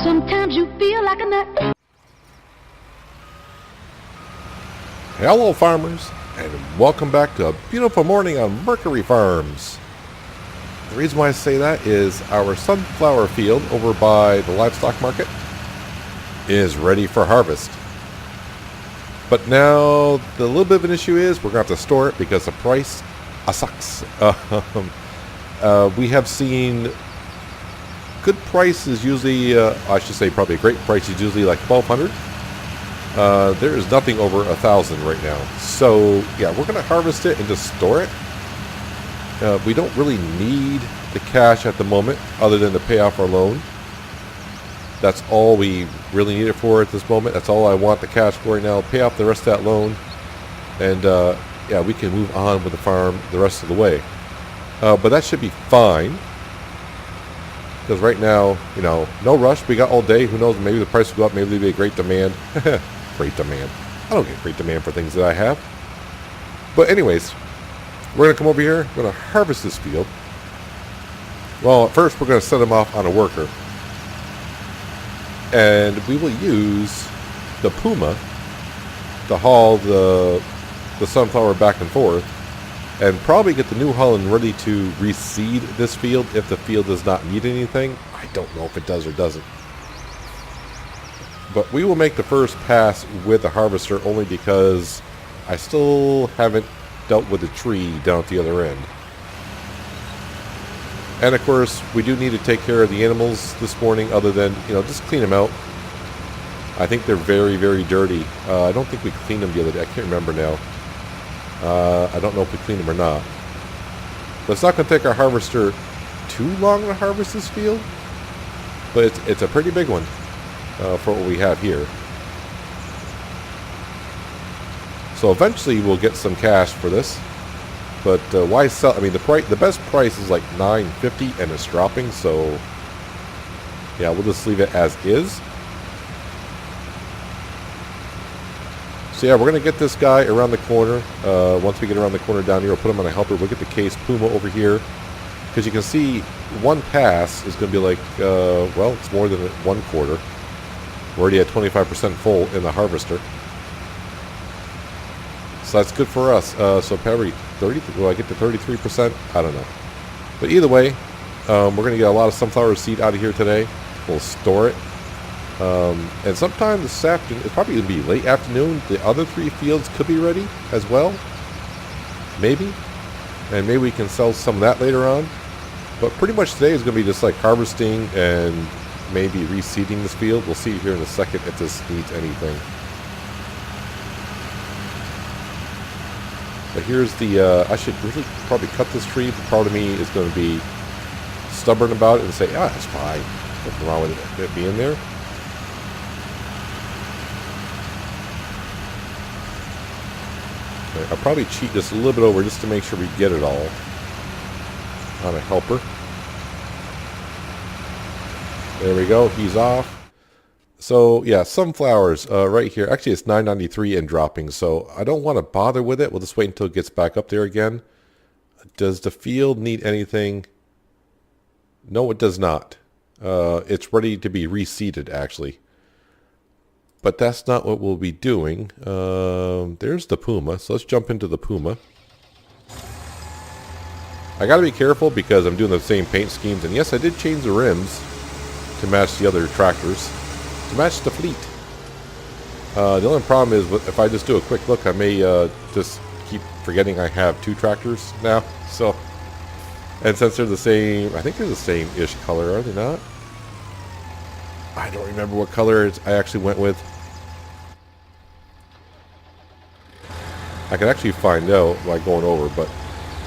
Sometimes you feel like a nut. Hello farmers, and welcome back to a beautiful morning on Mercury Farms. The reason why I say that is our sunflower field over by the livestock market is ready for harvest. But now the little bit of an issue is we're going to have to store it because the price sucks. We have seen good prices usually, I should say probably a great price is usually like $1,200. There is nothing over $1,000 right now. So yeah, we're going to harvest it and just store it. We don't really need the cash at the moment other than to pay off our loan. That's all we really need it for at this moment. That's all I want the cash for right now. Pay off the rest of that loan. And yeah, we can move on with the farm the rest of the way. But that should be fine. Because right now, you know, no rush. We got all day. Who knows? Maybe the price will go up. Maybe there'll be a great demand. Great demand. I don't get great demand for things that I have. But anyways, we're going to come over here. We're going to harvest this field. Well, at first we're going to set them off on a worker. And we will use the Puma to haul the sunflower back and forth. And probably get the New Holland ready to reseed this field if the field does not need anything. I don't know if it does or doesn't. But we will make the first pass with the harvester only because I still haven't dealt with the tree down at the other end. And of course, we do need to take care of the animals this morning other than, you know, just clean them out. I think they're very, very dirty. I don't think we cleaned them the other day. I can't remember now. I don't know if we cleaned them or not. But it's not going to take our harvester too long to harvest this field. But it's a pretty big one for what we have here. So eventually we'll get some cash for this. But why sell? I mean, the best price is like $9.50 and it's dropping. So yeah, we'll just leave it as is. So yeah, we're going to get this guy around the corner. Once we get around the corner down here, we'll put him on a helper. We'll get the case Puma over here. Because you can see one pass is going to be like, well, it's more than 1/4. We're already at 25% full in the harvester. So that's good for us. So probably 30, will I get to 33%? I don't know. But either way, we're going to get a lot of sunflower seed out of here today. We'll store it. And sometime this afternoon, it's probably going to be late afternoon, the other 3 fields could be ready as well. Maybe. And maybe we can sell some of that later on. But pretty much today is going to be just like harvesting and maybe reseeding this field. We'll see here in a second if this needs anything. But here's the, I should really probably cut this tree, but part of me is going to be stubborn about it and say, ah, it's fine. Nothing wrong with it being there. I'll probably cheat this a little bit over just to make sure we get it all on a helper. There we go. He's off. So yeah, sunflowers right here. Actually, it's $9.93 and dropping. So I don't want to bother with it. We'll just wait until it gets back up there again. Does the field need anything? No, it does not. It's ready to be reseeded actually. But that's not what we'll be doing. There's the Puma. So let's jump into the Puma. I got to be careful because I'm doing the same paint schemes. And yes, I did change the rims to match the other tractors. To match the fleet. The only problem is if I just do a quick look, I may just keep forgetting I have 2 tractors now. So, and since they're the same, I think they're the same-ish color, are they not? I don't remember what color I actually went with. I can actually find out by going over, but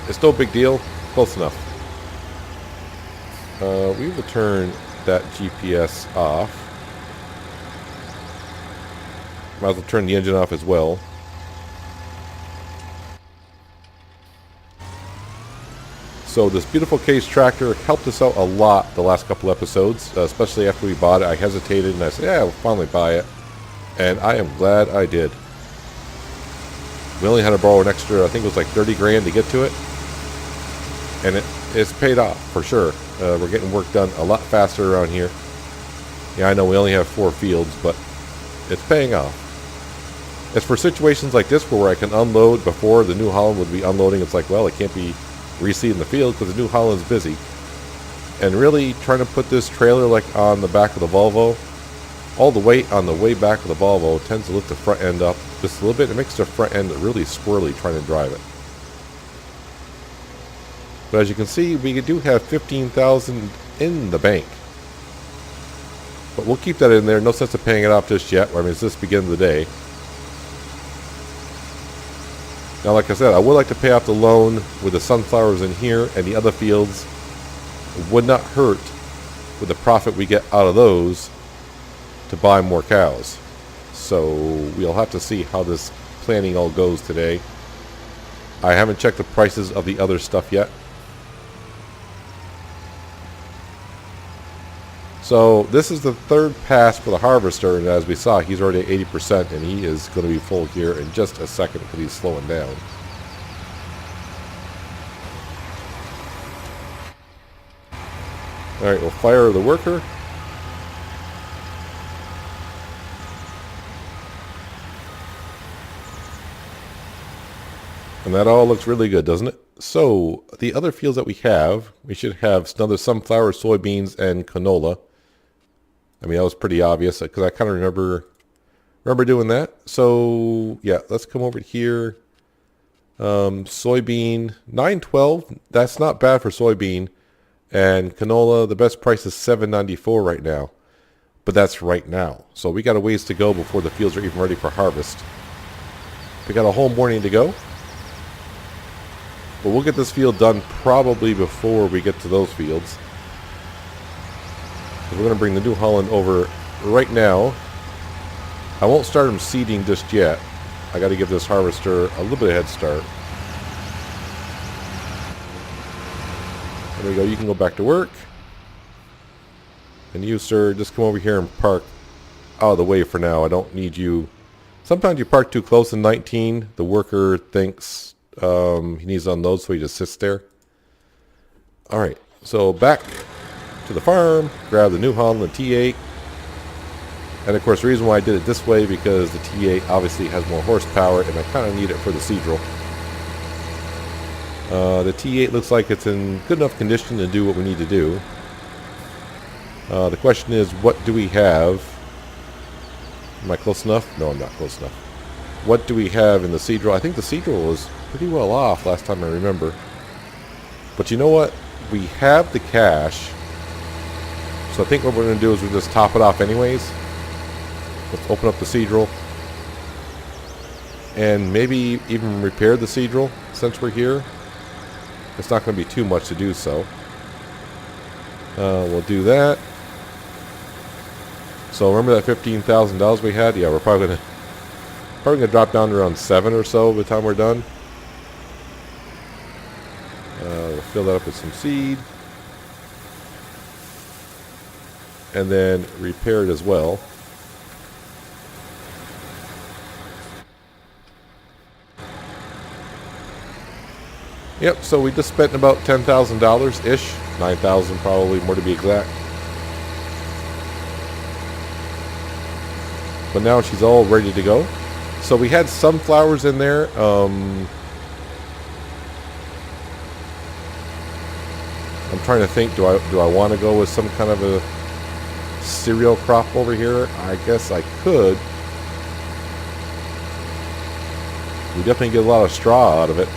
it's no big deal. Close enough. We will turn that GPS off. Might as well turn the engine off as well. So this beautiful case tractor helped us out a lot the last couple episodes, especially after we bought it. I hesitated and I said, yeah, we'll finally buy it. And I am glad I did. We only had to borrow an extra, I think it was like 30 grand to get to it. And it's paid off for sure. We're getting work done a lot faster around here. Yeah, I know we only have 4 fields, but it's paying off. It's for situations like this where I can unload before the New Holland would be unloading. It's like, well, it can't be reseeding the field because the New Holland's busy. And really trying to put this trailer like on the back of the Volvo, all the weight on the way back of the Volvo tends to lift the front end up just a little bit. It makes the front end really squirrely trying to drive it. But as you can see, we do have $15,000 in the bank. But we'll keep that in there. No sense of paying it off just yet. I mean, it's just the beginning of the day. Now, like I said, I would like to pay off the loan with the sunflowers in here and the other fields. It would not hurt with the profit we get out of those to buy more cows. So we'll have to see how this planning all goes today. I haven't checked the prices of the other stuff yet. So this is the 3rd pass for the harvester, and as we saw, he's already at 80%, and he is going to be full here in just a second because he's slowing down. Alright, we'll fire the worker. And that all looks really good, doesn't it? So, the other fields that we should have another sunflower, soybeans, and canola. I mean, that was pretty obvious because I kind of remember doing that. So, yeah, let's come over here. Soybean, 912. That's not bad for soybean. And canola, the best price is $7.94 right now. But that's right now. So we got a ways to go before the fields are even ready for harvest. We got a whole morning to go. But we'll get this field done probably before we get to those fields. We're going to bring the New Holland over right now. I won't start them seeding just yet. I got to give this harvester a little bit of head start. There we go. You can go back to work. And you, sir, just come over here and park out of the way for now. I don't need you. Sometimes you park too close in 19. The worker thinks he needs to unload, so he just sits there. All right. So back to the farm, grab the New Holland T8, and of course the reason why I did it this way because the T8 obviously has more horsepower and I kind of need it for the seedrill. The T8 looks like it's in good enough condition to do what we need to do. The question is, what do we have? Am I close enough? No, I'm not close enough. What do we have in the seedrill? I think the seedrill was pretty well off last time I remember. But you know what? We have the cash. So I think what we're going to do is we'll just top it off anyways. Let's open up the seedrill. And maybe even repair the seedrill since we're here. It's not going to be too much to do so. We'll do that. So remember that $15,000 we had? Yeah, we're probably going to drop down to around 7 or so by the time we're done. We'll fill that up with some seed. And then repair it as well. Yep, so we just spent about $10,000-ish. $9,000 probably, more to be exact. But now she's all ready to go. So we had sunflowers in there. I'm trying to think, do I want to go with some kind of a cereal crop over here? I guess I could. We definitely get a lot of straw out of it.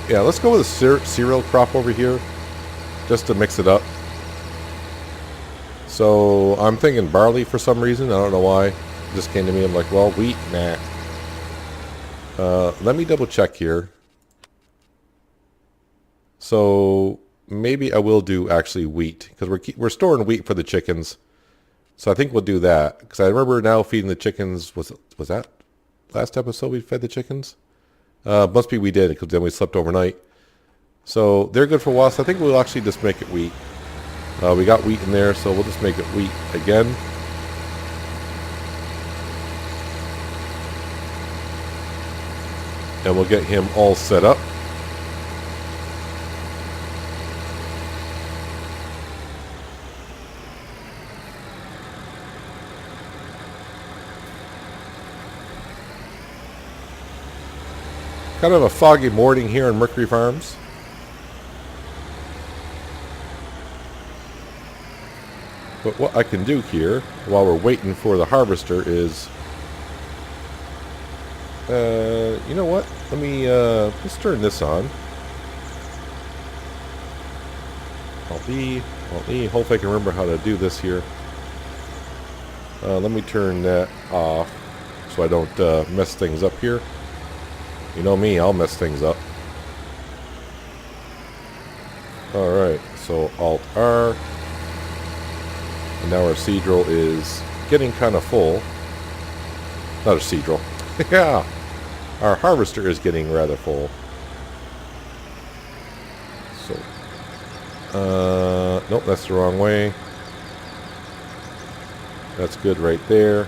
Yeah, let's go with a cereal crop over here, just to mix it up. So I'm thinking barley for some reason. I don't know why. It just came to me. I'm like, well, wheat, nah. Let me double check here. So maybe I will do actually wheat, because we're storing wheat for the chickens. So I think we'll do that, because I remember now feeding the chickens. Was that last episode we fed the chickens? Must be we did, because then we slept overnight. So they're good for a while. So I think we'll actually just make it wheat. We got wheat in there, so we'll just make it wheat again. And we'll get him all set up. Kind of a foggy morning here in Mercury Farms. But what I can do here while we're waiting for the harvester is, you know what? Let's turn this on. Hopefully I can remember how to do this here. Let me turn that off so I don't mess things up here. You know me, I'll mess things up. Alright, so Alt-R. And now our seedrill is getting kind of full. Not a seedrill. Yeah! Our harvester is getting rather full. So, nope, that's the wrong way. That's good right there.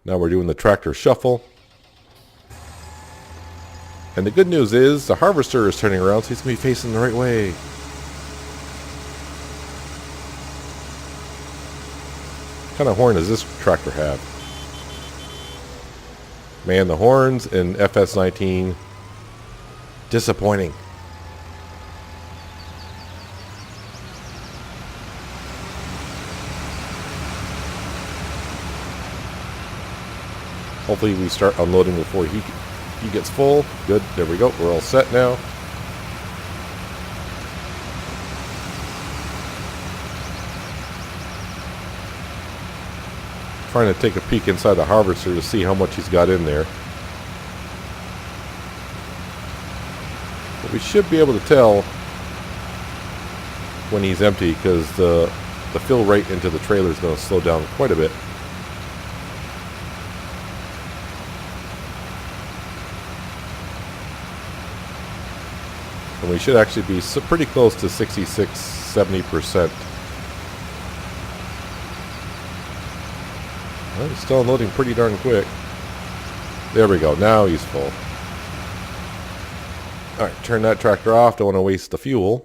Now we're doing the tractor shuffle. And the good news is the harvester is turning around, so he's going to be facing the right way. What kind of horn does this tractor have? Man, the horns in FS19, disappointing. Hopefully we start unloading before he gets full. Good, there we go. We're all set now. Trying to take a peek inside the harvester to see how much he's got in there. But we should be able to tell when he's empty, because the fill rate into the trailer is going to slow down quite a bit. And we should actually be pretty close to 66-70%. Well, he's still unloading pretty darn quick. There we go. Now he's full. Alright, turn that tractor off. Don't want to waste the fuel.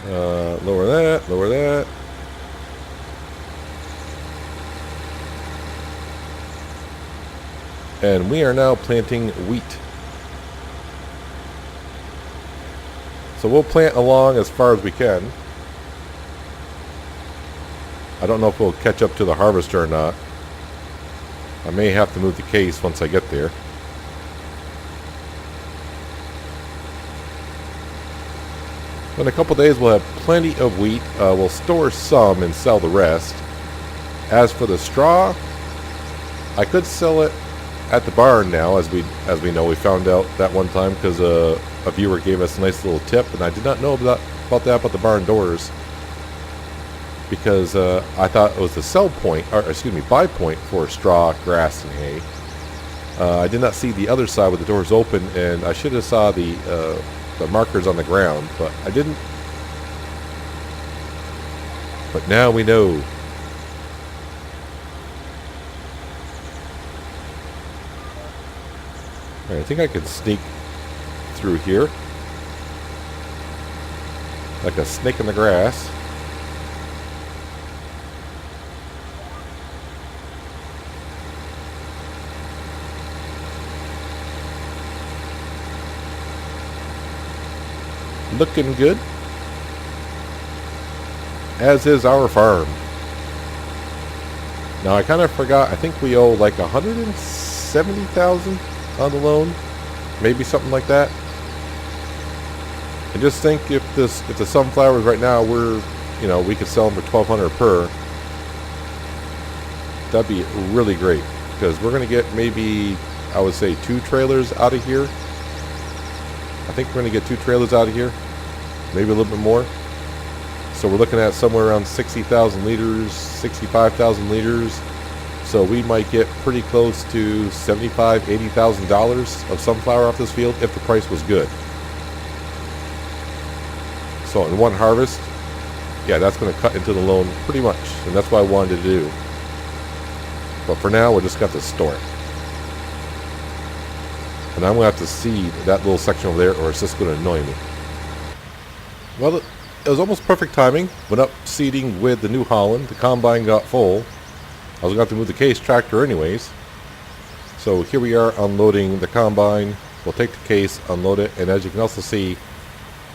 Lower that. Lower that. And we are now planting wheat. So we'll plant along as far as we can. I don't know if we'll catch up to the harvester or not. I may have to move the case once I get there. In a couple days we'll have plenty of wheat. We'll store some and sell the rest. As for the straw, I could sell it at the barn now, as we know. We found out that one time because a viewer gave us a nice little tip, and I did not know about the barn doors, because I thought it was the sell point, or excuse me, buy point for straw, grass, and hay. I did not see the other side with the doors open, and I should have saw the markers on the ground, but I didn't. But now we know. Alright, I think I can sneak through here like a snake in the grass. Looking good, as is our farm. Now I kind of forgot, I think we owe like $170,000 on the loan, maybe something like that. And just think, if the sunflowers right now we could sell them for $1,200 per. That'd be really great, because we're gonna get maybe, I would say, 2 trailers out of here. I think we're gonna get 2 trailers out of here, maybe a little bit more. So we're looking at somewhere around 60,000 liters, 65,000 liters. So we might get pretty close to $75,000, $80,000 of sunflower off this field if the price was good. So in one harvest, yeah, that's going to cut into the loan pretty much, and that's what I wanted to do. But for now, we're just got to store it. And I'm going to have to seed that little section over there, or it's just going to annoy me. Well, it was almost perfect timing. Went up seeding with the New Holland. The combine got full. I was going to have to move the case tractor anyways. So here we are unloading the combine. We'll take the case, unload it, and as you can also see,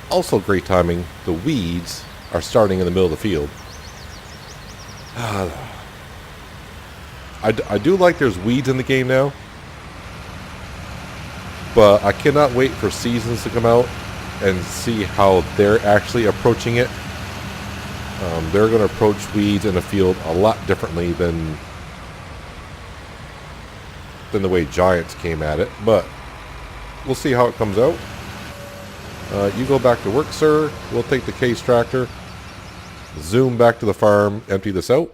also great timing, the weeds are starting in the middle of the field. I do like there's weeds in the game now, but I cannot wait for seasons to come out and see how they're actually approaching it. They're going to approach weeds in the field a lot differently than the way Giants came at it, but we'll see how it comes out. You go back to work, sir. We'll take the case tractor, zoom back to the farm, empty this out,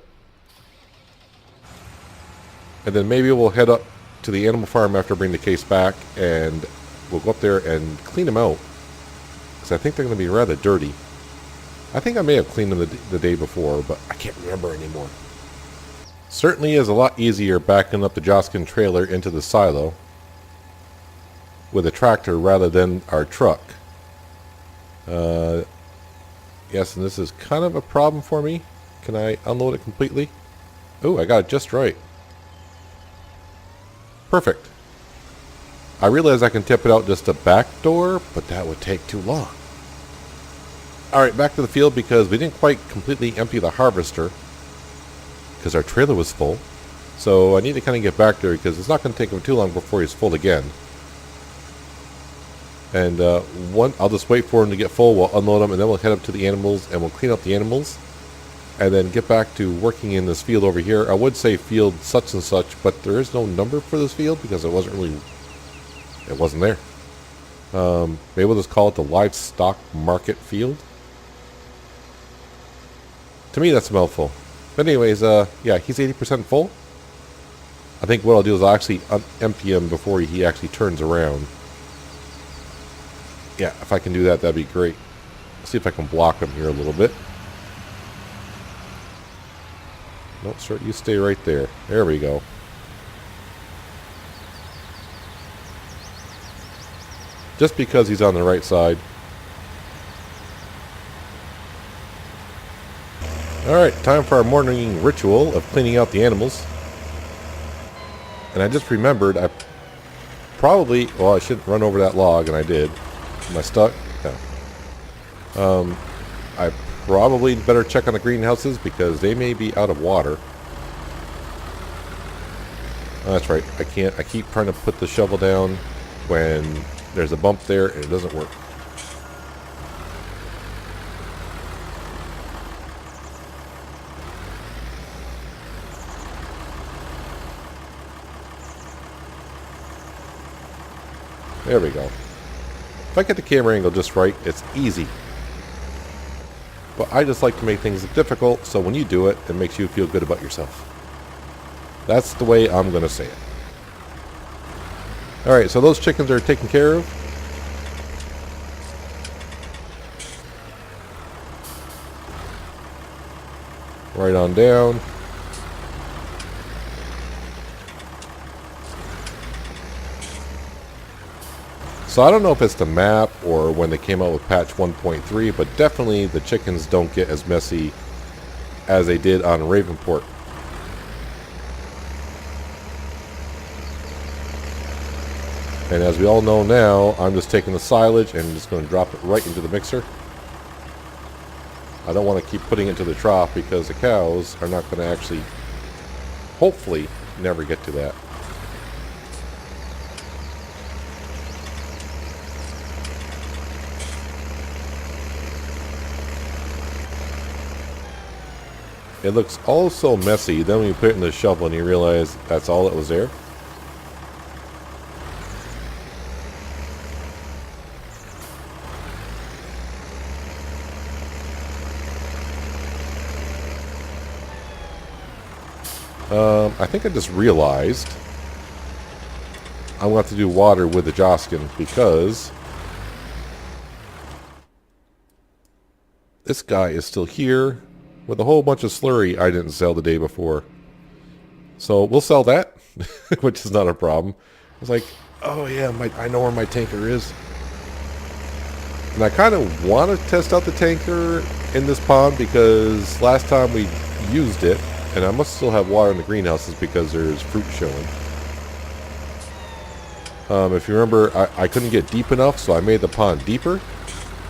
and then maybe we'll head up to the animal farm after I bring the case back, and we'll go up there and clean them out, because I think they're going to be rather dirty. I think I may have cleaned them the day before, but I can't remember anymore. Certainly is a lot easier backing up the Joskin trailer into the silo with a tractor rather than our truck. Yes, and this is kind of a problem for me. Can I unload it completely? Oh, I got it just right. Perfect. I realize I can tip it out just a back door, but that would take too long. Alright, back to the field because we didn't quite completely empty the harvester because our trailer was full. So I need to kind of get back there because it's not going to take him too long before he's full again. And I'll just wait for him to get full, we'll unload him, and then we'll head up to the animals and we'll clean up the animals and then get back to working in this field over here. I would say field such and such, but there is no number for this field because it wasn't there. Maybe we'll just call it the livestock market field. To me, that's a mouthful. But anyways, yeah, he's 80% full. I think what I'll do is I'll actually empty him before he actually turns around. Yeah, if I can do that, that'd be great. Let's see if I can block him here a little bit. No, sir, you stay right there. There we go. Just because he's on the right side. Alright, time for our morning ritual of cleaning out the animals. And I just remembered I shouldn't run over that log, and I did. Am I stuck? No. I probably better check on the greenhouses because they may be out of water. Oh, that's right. I keep trying to put the shovel down when there's a bump there and it doesn't work. There we go. If I get the camera angle just right, it's easy. But I just like to make things difficult, so when you do it, it makes you feel good about yourself. That's the way I'm going to say it. Alright, so those chickens are taken care of. Right on down. So I don't know if it's the map or when they came out with patch 1.3, but definitely the chickens don't get as messy as they did on Ravenport. And as we all know now, I'm just taking the silage and just going to drop it right into the mixer. I don't want to keep putting it to the trough because the cows are not going to actually, hopefully, never get to that. It looks all so messy. Then when you put it in the shovel and you realize that's all that was there. I think I just realized I'm going to have to do water with the Joskin because this guy is still here with a whole bunch of slurry I didn't sell the day before. So we'll sell that, which is not a problem. It's like, oh yeah, I know where my tanker is. And I kind of want to test out the tanker in this pond because last time we used it, and I must still have water in the greenhouses because there's fruit showing. If you remember, I couldn't get deep enough, so I made the pond deeper.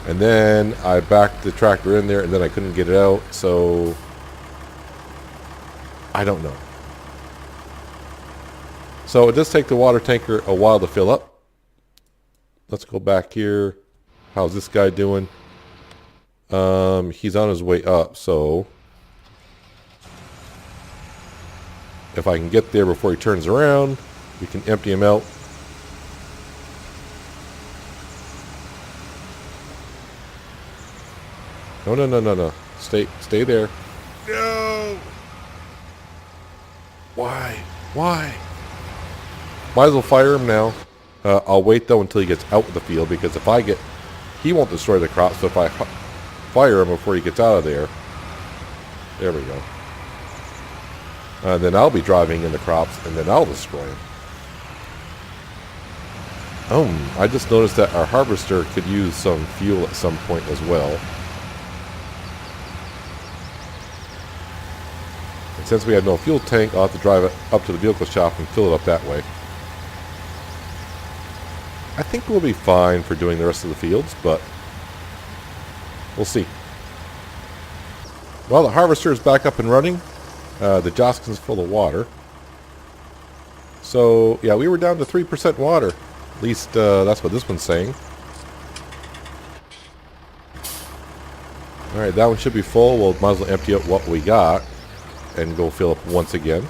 And then I backed the tractor in there, and then I couldn't get it out, so I don't know. So it does take the water tanker a while to fill up. Let's go back here. How's this guy doing? He's on his way up, so if I can get there before he turns around, we can empty him out. No. Stay there. No! Why? Might as well fire him now. I'll wait though until he gets out of the field, because if I get... he won't destroy the crop, so if I fire him before he gets out of there... there we go. Then I'll be driving in the crops, and then I'll destroy him. I just noticed that our harvester could use some fuel at some point as well. And since we have no fuel tank, I'll have to drive it up to the vehicle shop and fill it up that way. I think we'll be fine for doing the rest of the fields, but we'll see. Well, the harvester is back up and running. The Joskin's full of water. So, yeah, we were down to 3% water. At least, that's what this one's saying. Alright, that one should be full. We'll might as well empty out what we got and go fill up once again.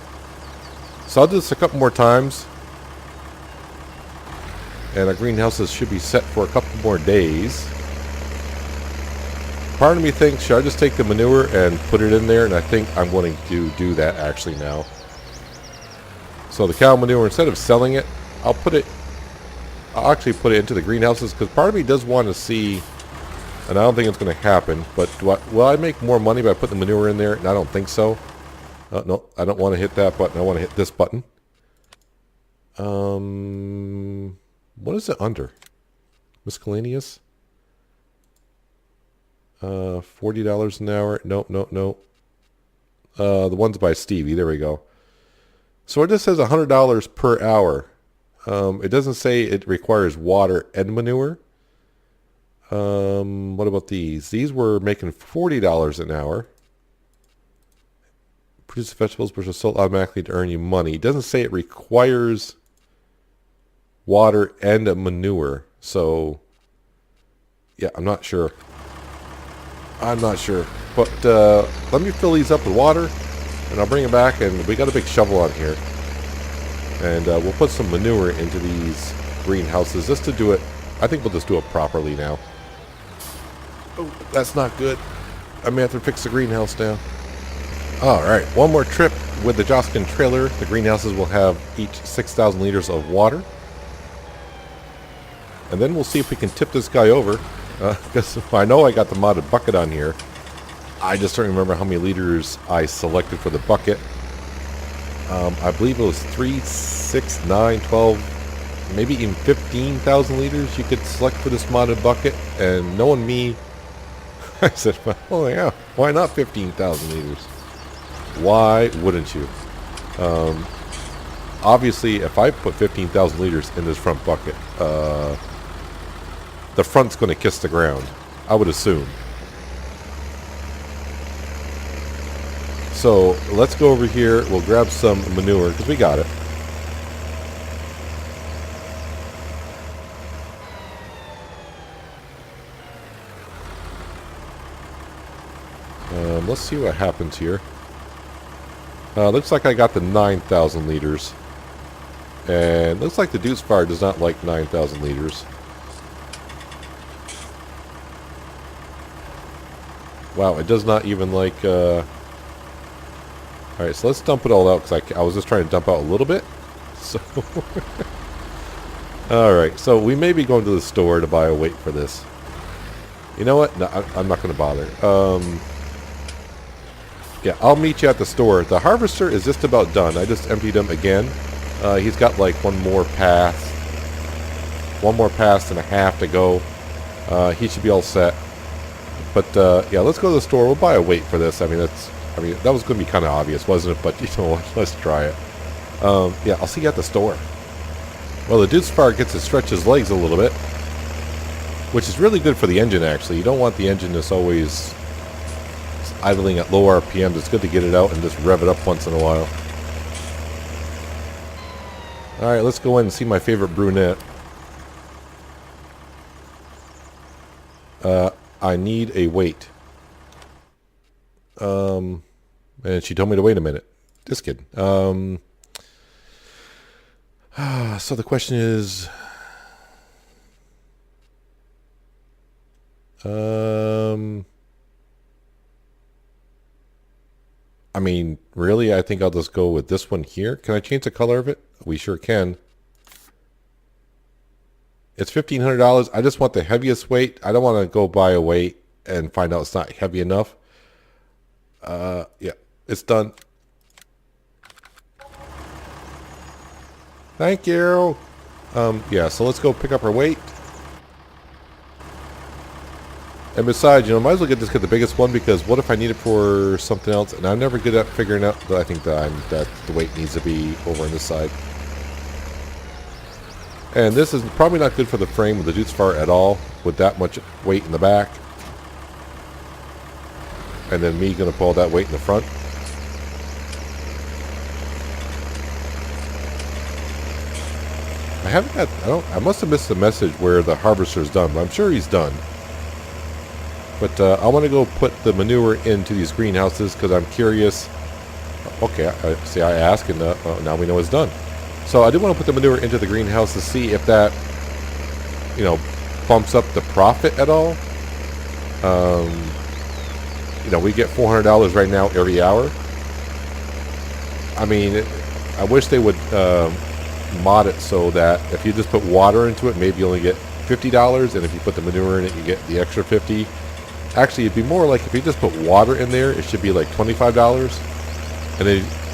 So I'll do this a couple more times. And our greenhouses should be set for a couple more days. Part of me thinks, should I just take the manure and put it in there? And I think I'm going to do that actually now. So the cow manure, instead of selling it, I'll actually put it into the greenhouses, because part of me does want to see, and I don't think it's going to happen, but will I make more money by putting the manure in there? And I don't think so. No, I don't want to hit that button. I want to hit this button. What is it under? Miscellaneous? $40 an hour. No. The one's by Stevie. There we go. So it just says $100 per hour. It doesn't say it requires water and manure. What about these? These were making $40 an hour. Produce vegetables which are sold automatically to earn you money. It doesn't say it requires water and a manure. So, yeah, I'm not sure. But let me fill these up with water, and I'll bring it back, and we got a big shovel on here. And we'll put some manure into these greenhouses just to do it. I think we'll just do it properly now. Oh, that's not good. I may have to fix the greenhouse now. Alright, one more trip with the Joskin trailer. The greenhouses will have each 6,000 liters of water. And then we'll see if we can tip this guy over. Because I know I got the modded bucket on here. I just don't remember how many liters I selected for the bucket. I believe it was 3, 6, 9, 12, maybe even 15,000 liters you could select for this modded bucket. And knowing me, I said, well, yeah, why not 15,000 liters? Why wouldn't you? Obviously, if I put 15,000 liters in this front bucket, the front's going to kiss the ground, I would assume. So let's go over here. We'll grab some manure because we got it. Let's see what happens here. Looks like I got the 9,000 liters. And looks like the Deuce Fire does not like 9,000 liters. Wow, it does not even like... Alright, so let's dump it all out, because I was just trying to dump out a little bit. So... Alright, so we may be going to the store to buy a weight for this. You know what? No, I'm not going to bother. Yeah, I'll meet you at the store. The harvester is just about done. I just emptied him again. He's got like one more pass and a half to go. He should be all set. But yeah, let's go to the store. We'll buy a weight for this. I mean, that was going to be kind of obvious, wasn't it? But you know what? Let's try it. Yeah, I'll see you at the store. Well, the Deuce Fire gets to stretch his legs a little bit, which is really good for the engine, actually. You don't want the engine that's always idling at low RPMs. It's good to get it out and just rev it up once in a while. Alright, let's go in and see my favorite brunette. I need a weight. And she told me to wait a minute. Just kidding. So the question is... I mean, really, I think I'll just go with this one here. Can I change the color of it? We sure can. It's $1,500. I just want the heaviest weight. I don't want to go buy a weight and find out it's not heavy enough. Yeah, it's done. Thank you. Yeah, so let's go pick up our weight. And besides, you know, might as well get the biggest one, because what if I need it for something else? And I'm never good at figuring out. But I think that the weight needs to be over on this side. And this is probably not good for the frame of the Deuce Fire at all, with that much weight in the back. And then me going to pull that weight in the front. I haven't had, I must have missed the message where the harvester's done, but I'm sure he's done. But I want to go put the manure into these greenhouses because I'm curious. Okay, I asked, and now we know it's done. So I do want to put the manure into the greenhouse to see if that, you know, bumps up the profit at all. You know, we get $400 right now every hour. I mean, I wish they would mod it so that if you just put water into it, maybe you only get $50, and if you put the manure in it, you get the extra $50. Actually, it'd be more like if you just put water in there, it should be like $25. And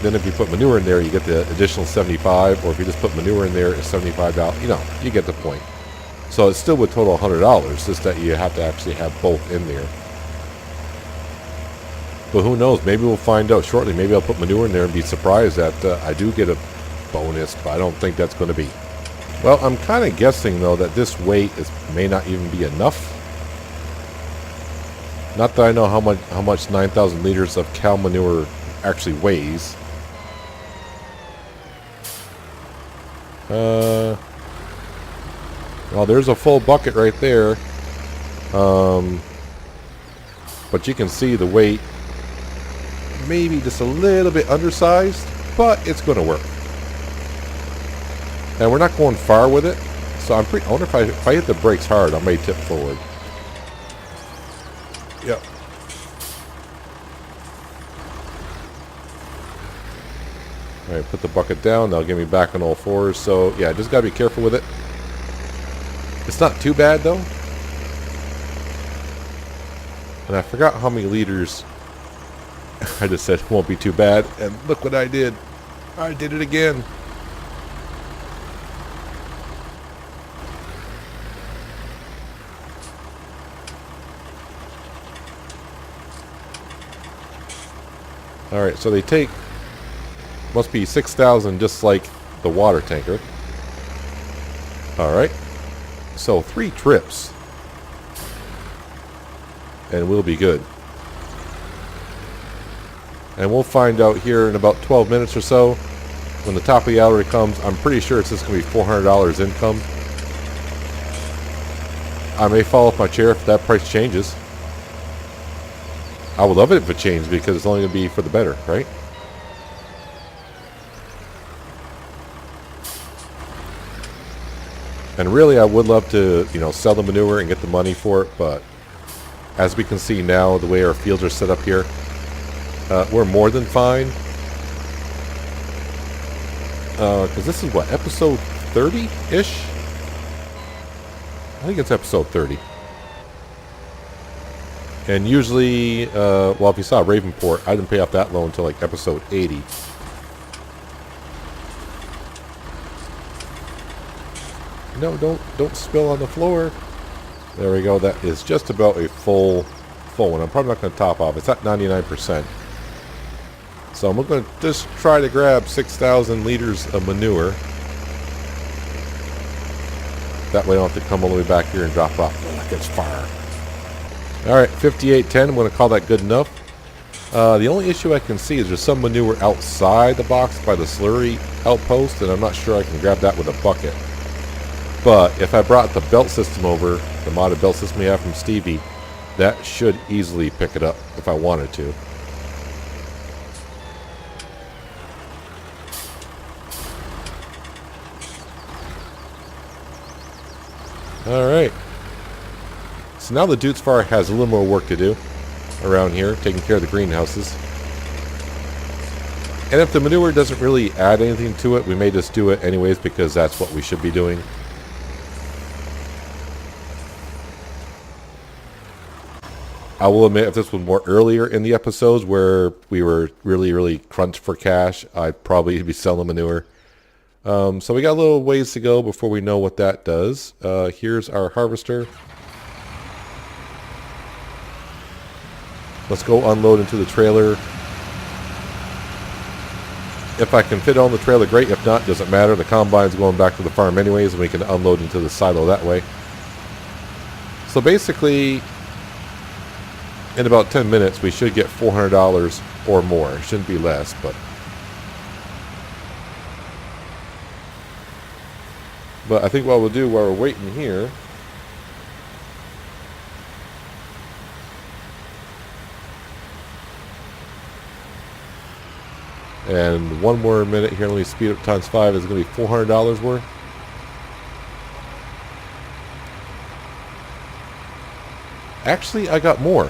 then if you put manure in there, you get the additional $75. Or if you just put manure in there, it's $75. You know, you get the point. So it still would total $100, just that you have to actually have both in there. But who knows? Maybe we'll find out shortly. Maybe I'll put manure in there and be surprised that I do get a bonus, but I don't think that's going to be. Well, I'm kind of guessing, though, that this weight may not even be enough. Not that I know how much 9,000 liters of cow manure actually weighs. Well, there's a full bucket right there. But you can see the weight maybe just a little bit undersized, but it's going to work. And we're not going far with it, so I wonder if I hit the brakes hard, I may tip forward. Yep. Alright, put the bucket down. That'll get me back on all fours. So, yeah, just gotta be careful with it. It's not too bad, though. And I forgot how many liters. I just said it won't be too bad. And look what I did. I did it again. Alright, so they take, must be 6,000 just like the water tanker. Alright, so 3 trips. And we'll be good. And we'll find out here in about 12 minutes or so. When the top of the hour comes, I'm pretty sure it's just going to be $400 income. I may fall off my chair if that price changes. I would love it if it changed, because it's only going to be for the better, right? And really, I would love to, you know, sell the manure and get the money for it, but as we can see now, the way our fields are set up here, we're more than fine. Because this is what, episode 30-ish? I think it's episode 30. And usually, well, if you saw Ravenport, I didn't pay off that loan until like episode 80. No, don't spill on the floor. There we go. That is just about a full one. I'm probably not going to top off. It's at 99%. So I'm going to just try to grab 6,000 liters of manure. That way I don't have to come all the way back here and drop off. Oh, that gets far. Alright, 5810. I'm going to call that good enough. The only issue I can see is there's some manure outside the box by the slurry outpost, and I'm not sure I can grab that with a bucket. But if I brought the belt system over, the modded belt system we have from Stevie, that should easily pick it up if I wanted to. Alright. So now the Dutes Far has a little more work to do around here, taking care of the greenhouses. And if the manure doesn't really add anything to it, we may just do it anyways because that's what we should be doing. I will admit, if this was more earlier in the episodes where we were really crunched for cash, I'd probably be selling manure. So we got a little ways to go before we know what that does. Here's our harvester. Let's go unload into the trailer. If I can fit on the trailer, great. If not, doesn't matter. The combine's going back to the farm anyways, and we can unload into the silo that way. So basically, in about 10 minutes, we should get $400 or more. It shouldn't be less, but... But I think what we'll do while we're waiting here... And one more minute here, let me speed up times 5, is going to be $400 worth. Actually, I got more.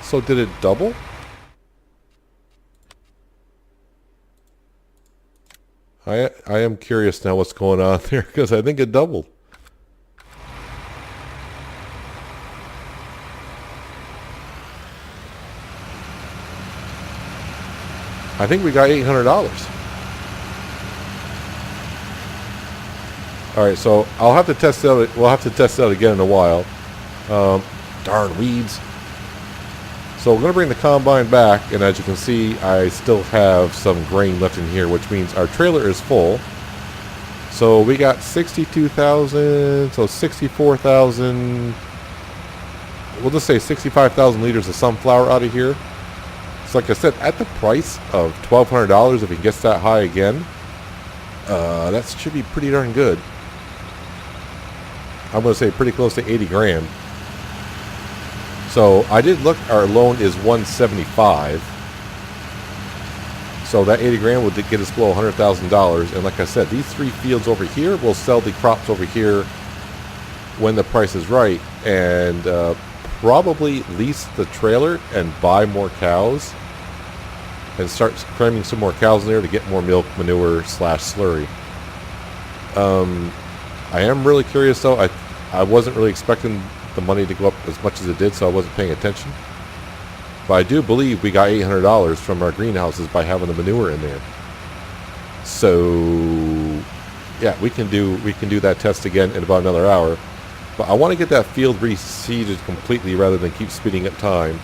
So did it double? I am curious now what's going on there, because I think it doubled. I think we got $800. Alright, so I'll have to test it out. We'll have to test it out again in a while. Darn weeds. So we're going to bring the combine back, and as you can see, I still have some grain left in here, which means our trailer is full. So we got 62,000, so 64,000, we'll just say 65,000 liters of sunflower out of here. So like I said, at the price of $1,200, if it gets that high again, that should be pretty darn good. I'm going to say pretty close to 80 grand. So I did look, our loan is 175. So that 80 grand would get us below $100,000. And like I said, these 3 fields over here will sell the crops over here when the price is right. And probably lease the trailer and buy more cows. And start cramming some more cows in there to get more milk, manure, / slurry. I am really curious though. I wasn't really expecting the money to go up as much as it did, so I wasn't paying attention. But I do believe we got $800 from our greenhouses by having the manure in there. So yeah, we can do that test again in about another hour. But I want to get that field reseeded completely rather than keep speeding up time.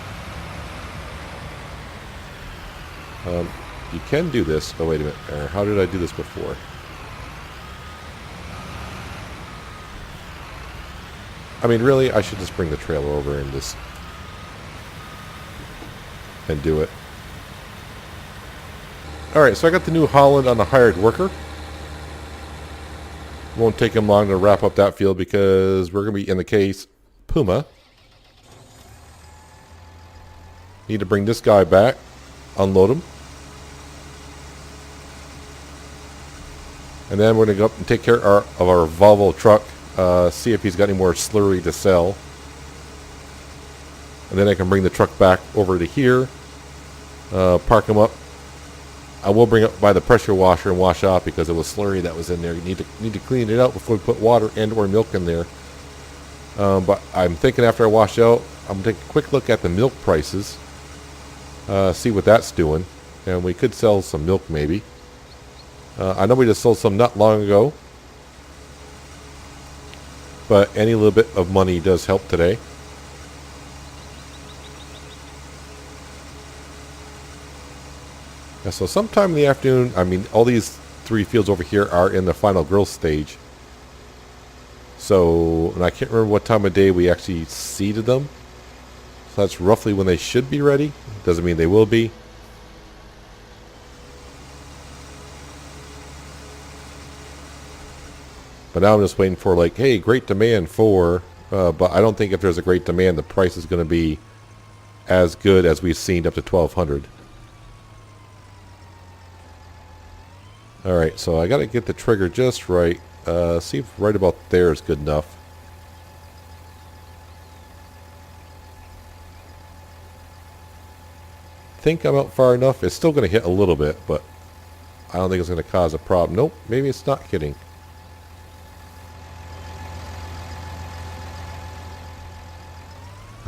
You can do this. Oh, wait a minute. How did I do this before? I mean, really, I should just bring the trailer over and just... and do it. Alright, so I got the New Holland on the hired worker. Won't take him long to wrap up that field because we're going to be in the case Puma. Need to bring this guy back. Unload him. And then we're going to go up and take care of our Volvo truck. See if he's got any more slurry to sell. And then I can bring the truck back over to here. Park him up. I will bring it by the pressure washer and wash off because it was slurry that was in there. You need to clean it out before we put water and or milk in there. But I'm thinking after I wash out, I'm going to take a quick look at the milk prices. See what that's doing. And we could sell some milk maybe. I know we just sold some not long ago. But any little bit of money does help today. Yeah, so sometime in the afternoon, I mean, all these 3 fields over here are in the final growth stage. So, and I can't remember what time of day we actually seeded them. So that's roughly when they should be ready. Doesn't mean they will be. But now I'm just waiting for like, hey, great demand for, but I don't think if there's a great demand, the price is going to be as good as we've seen up to 1200. Alright, so I got to get the trigger just right. See if right about there is good enough. Think I'm out far enough. It's still going to hit a little bit, but I don't think it's going to cause a problem. Nope, maybe it's not hitting.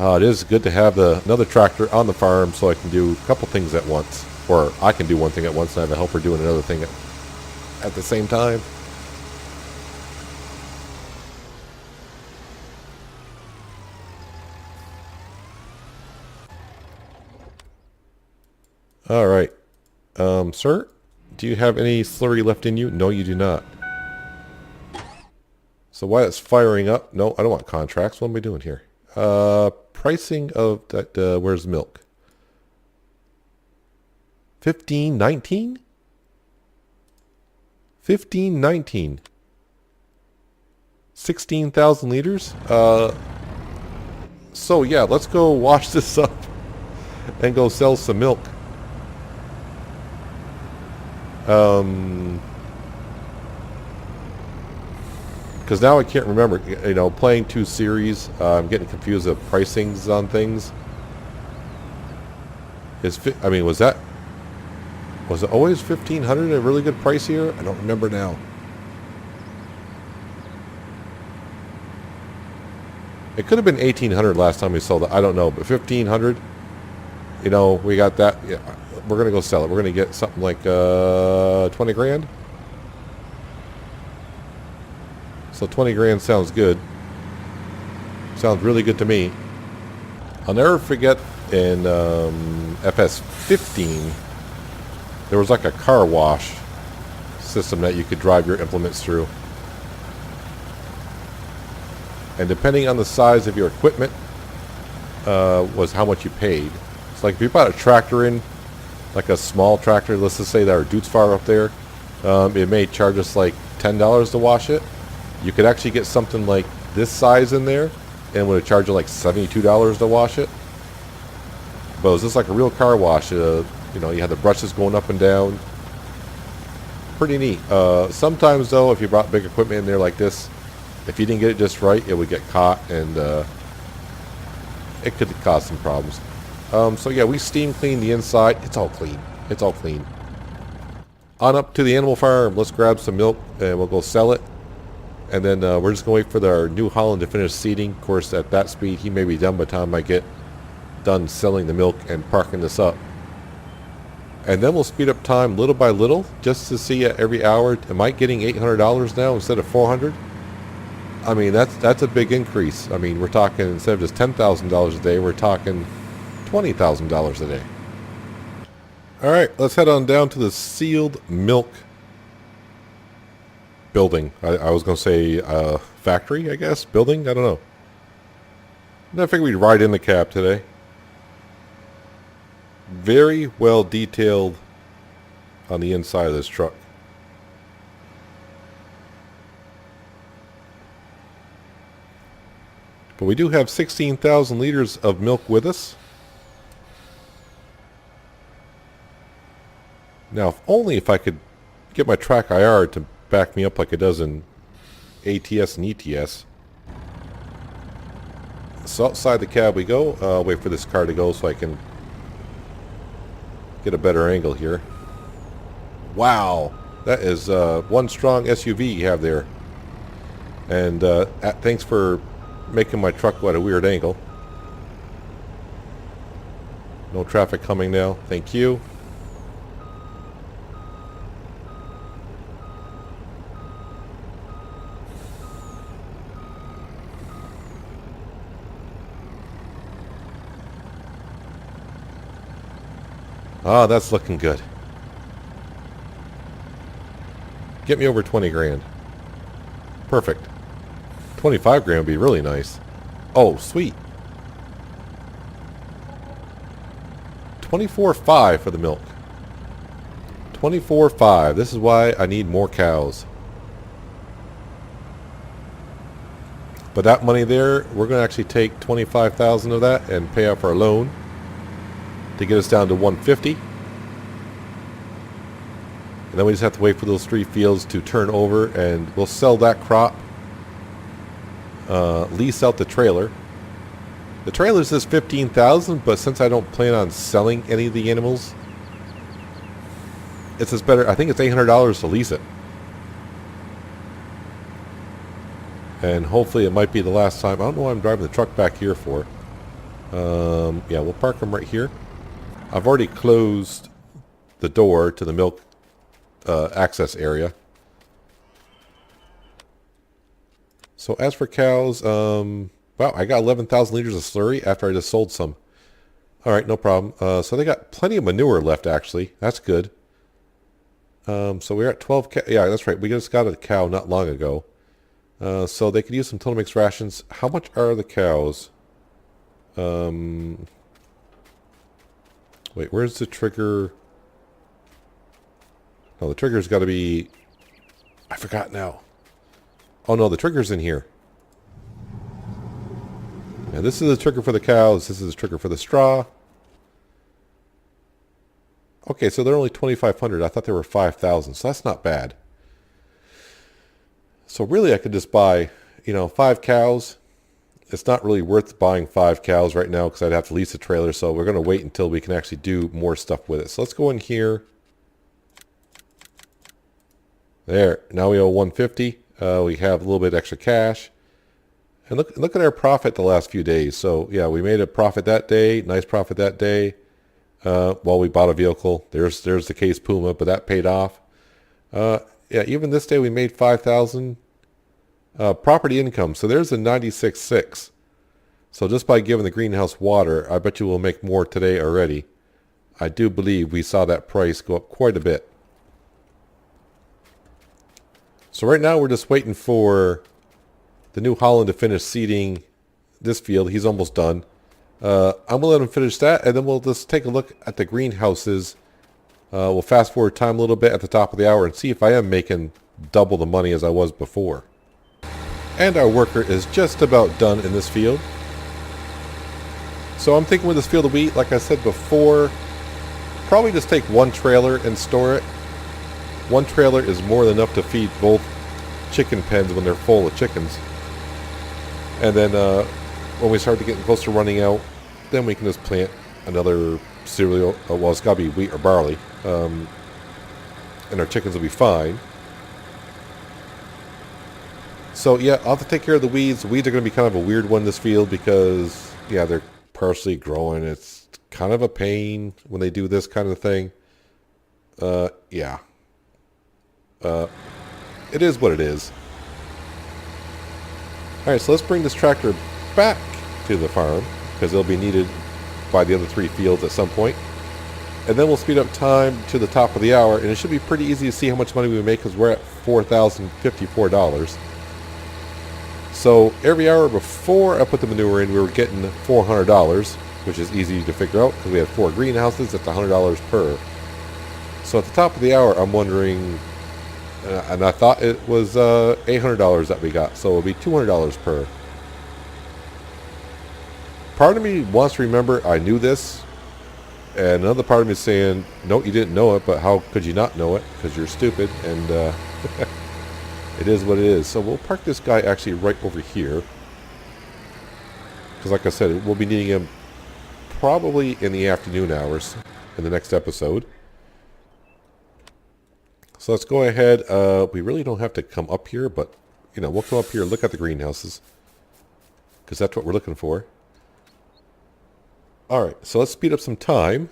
It is good to have another tractor on the farm so I can do a couple things at once. Or I can do one thing at once and have a helper doing another thing at the same time. Alright. Sir, do you have any slurry left in you? No, you do not. So while it's firing up, no, I don't want contracts. What am I doing here? Pricing of that, where's milk? 15.19? 15.19. 16,000 liters? So yeah, let's go wash this up and go sell some milk. Because now I can't remember, you know, playing 2 series, I'm getting confused of pricings on things. I mean, was it always 1,500 a really good price here? I don't remember now. It could have been 1,800 last time we sold it. I don't know, but 1,500, you know, we got that. Yeah, we're gonna go sell it. We're gonna get something like 20 grand. So 20 grand sounds good. Sounds really good to me. I'll never forget in FS15, there was like a car wash system that you could drive your implements through. And depending on the size of your equipment, was how much you paid. It's like if you bought a tractor in, like a small tractor, let's just say that our Dutes Far up there, it may charge us like $10 to wash it. You could actually get something like this size in there, and it would charge you like $72 to wash it. But it was just like a real car wash. You know, you had the brushes going up and down. Pretty neat. Sometimes though, if you brought big equipment in there like this, if you didn't get it just right, it would get caught, and it could cause some problems. So yeah, we steam clean the inside. It's all clean. It's all clean. On up to the animal farm. Let's grab some milk, and we'll go sell it. And then we're just going to wait for our New Holland to finish seeding. Of course, at that speed, he may be done by the time I get done selling the milk and parking this up. And then we'll speed up time little by little, just to see every hour. Am I getting $800 now instead of $400? I mean, that's a big increase. I mean, we're talking, instead of just $10,000 a day, we're talking $20,000 a day. All right, let's head on down to the sealed milk building. I was going to say factory, I guess. Building? I don't know. I figured we'd ride in the cab today. Very well detailed on the inside of this truck. But we do have 16,000 liters of milk with us. Now, if I could get my track IR to back me up like it does in ATS and ETS. So outside the cab we go. Wait for this car to go so I can get a better angle here. Wow, that is one strong SUV you have there. And thanks for making my truck go at a weird angle. No traffic coming now. Thank you. Ah, that's looking good. Get me over 20 grand. Perfect. 25 grand would be really nice. Oh, sweet. 24.5 for the milk. 24.5. This is why I need more cows. But that money there, we're going to actually take 25,000 of that and pay off our loan to get us down to 150. And then we just have to wait for those 3 fields to turn over, and we'll sell that crop. Lease out the trailer. The trailer says 15,000, but since I don't plan on selling any of the animals, it's just better. I think it's $800 to lease it. And hopefully it might be the last time. I don't know why I'm driving the truck back here for. Yeah, we'll park them right here. I've already closed the door to the milk access area. So as for cows, wow, I got 11,000 liters of slurry after I just sold some. All right, no problem. So they got plenty of manure left, actually. That's good. So we're at 12 cow. Yeah, that's right. We just got a cow not long ago. So they could use some total mix rations. How much are the cows? Wait, where's the trigger? No, the trigger's got to be... I forgot now. Oh, no, the trigger's in here. Now, this is the trigger for the cows. This is the trigger for the straw. Okay, so they're only 2,500. I thought they were 5,000, so that's not bad. So really, I could just buy, 5 cows. It's not really worth buying 5 cows right now because I'd have to lease a trailer. So we're going to wait until we can actually do more stuff with it. So let's go in here. There. Now we owe 150. We have a little bit extra cash. And look at our profit the last few days. So yeah, we made a profit that day. Nice profit that day. While we bought a vehicle. There's the Case Puma, but that paid off. Yeah, even this day we made 5,000 property income. So there's a 96.6. So just by giving the greenhouse water, I bet you we'll make more today already. I do believe we saw that price go up quite a bit. So right now we're just waiting for the New Holland to finish seeding this field. He's almost done. I'm going to let him finish that, and then we'll just take a look at the greenhouses. We'll fast forward time a little bit at the top of the hour and see if I am making double the money as I was before. And our worker is just about done in this field. So I'm thinking with this field of wheat, like I said before, probably just take one trailer and store it. One trailer is more than enough to feed both chicken pens when they're full of chickens. And then when we start to get close to running out, then we can just plant another cereal. Well, it's got to be wheat or barley. And our chickens will be fine. So yeah, I'll have to take care of the weeds. The weeds are going to be kind of a weird one in this field because, yeah, they're partially growing. It's kind of a pain when they do this kind of thing. Yeah. It is what it is. Alright, so let's bring this tractor back to the farm because it'll be needed by the other 3 fields at some point. And then we'll speed up time to the top of the hour, and it should be pretty easy to see how much money we make because we're at $4,054. So every hour before I put the manure in, we were getting $400, which is easy to figure out because we had 4 greenhouses. That's $100 per. So at the top of the hour, I'm wondering, and I thought it was $800 that we got, so it'll be $200 per. Part of me wants to remember I knew this, and another part of me is saying, no, you didn't know it, but how could you not know it? Because you're stupid, and it is what it is. So we'll park this guy actually right over here, because like I said, we'll be needing him probably in the afternoon hours in the next episode. So let's go ahead. We really don't have to come up here, but we'll come up here and look at the greenhouses because that's what we're looking for. All right, so let's speed up some time.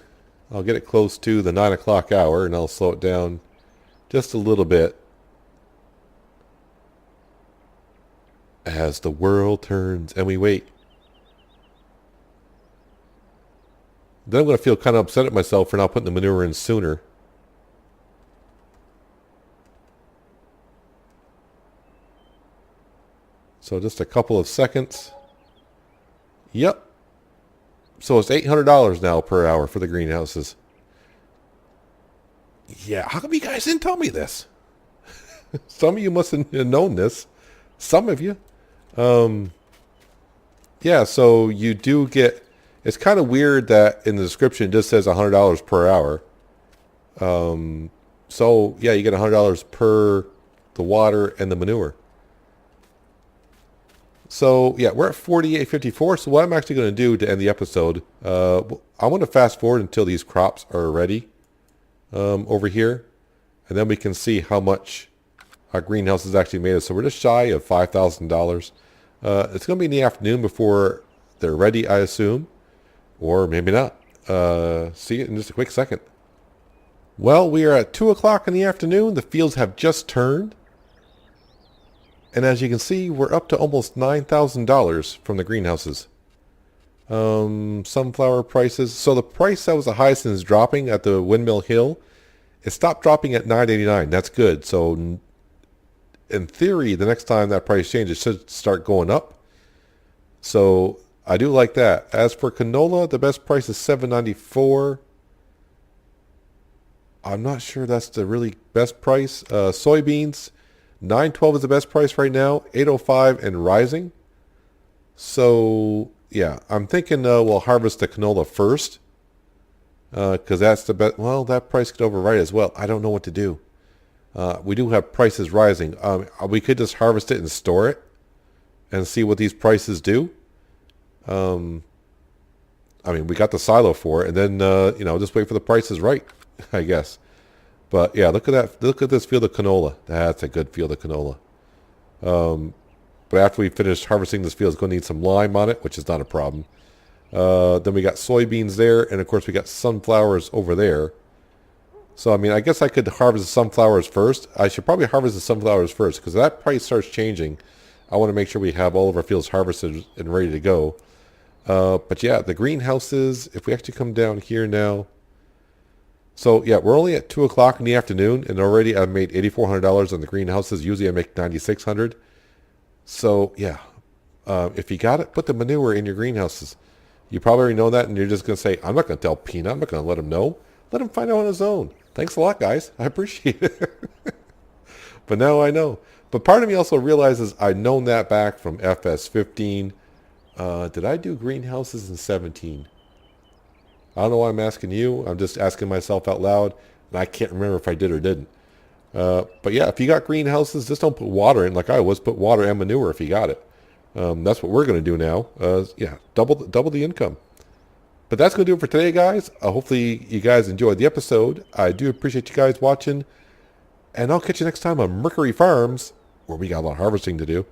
I'll get it close to the 9 o'clock hour, and I'll slow it down just a little bit as the world turns and we wait. Then I'm going to feel kind of upset at myself for not putting the manure in sooner. So just a couple of seconds. Yep. So it's $800 now per hour for the greenhouses. Yeah, how come you guys didn't tell me this? Some of you must have known this. Some of you. Yeah, so you do get... It's kind of weird that in the description it just says $100 per hour. So, yeah, you get $100 per the water and the manure. So, yeah, we're at 48.54. So what I'm actually going to do to end the episode, I want to fast forward until these crops are ready over here. And then we can see how much our greenhouse has actually made us. So we're just shy of $5,000. It's going to be in the afternoon before they're ready, I assume. Or maybe not. See you in just a quick second. Well, we are at 2 o'clock in the afternoon. The fields have just turned. And as you can see, we're up to almost $9,000 from the greenhouses. Sunflower prices. So the price that was the highest and is dropping at the Windmill Hill, it stopped dropping at $9.89. That's good. So in theory, the next time that price changes, it should start going up. So I do like that. As for canola, the best price is $7.94. I'm not sure that's the really best price. Soybeans, $9.12 is the best price right now. $8.05 and rising. So yeah, I'm thinking we'll harvest the canola first, because that's the best. Well, that price could override as well. I don't know what to do. We do have prices rising. We could just harvest it and store it and see what these prices do. I mean, we got the silo for it, and then just wait for the prices right, I guess. But yeah, look at that. Look at this field of canola. That's a good field of canola. But after we finish harvesting this field, it's going to need some lime on it, which is not a problem. Then we got soybeans there, and of course we got sunflowers over there. So I mean, I guess I could harvest the sunflowers first. I should probably harvest the sunflowers first, because that price starts changing. I want to make sure we have all of our fields harvested and ready to go. But yeah, the greenhouses, if we actually come down here now. So yeah, we're only at 2 o'clock in the afternoon, and already I've made $8,400 on the greenhouses. Usually I make $9,600. So yeah, if you got it, put the manure in your greenhouses. You probably already know that, and you're just going to say, I'm not going to tell Peanut. I'm not going to let him know. Let him find out on his own. Thanks a lot, guys. I appreciate it. But now I know. But part of me also realizes I'd known that back from FS15. Did I do greenhouses in 17? I don't know why I'm asking you. I'm just asking myself out loud, and I can't remember if I did or didn't. But yeah, if you got greenhouses, just don't put water in like I was. Put water and manure if you got it. That's what we're going to do now. Yeah, double the income. But that's going to do it for today, guys. Hopefully you guys enjoyed the episode. I do appreciate you guys watching. And I'll catch you next time on Mercury Farms, where we got a lot of harvesting to do.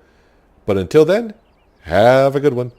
But until then, have a good one.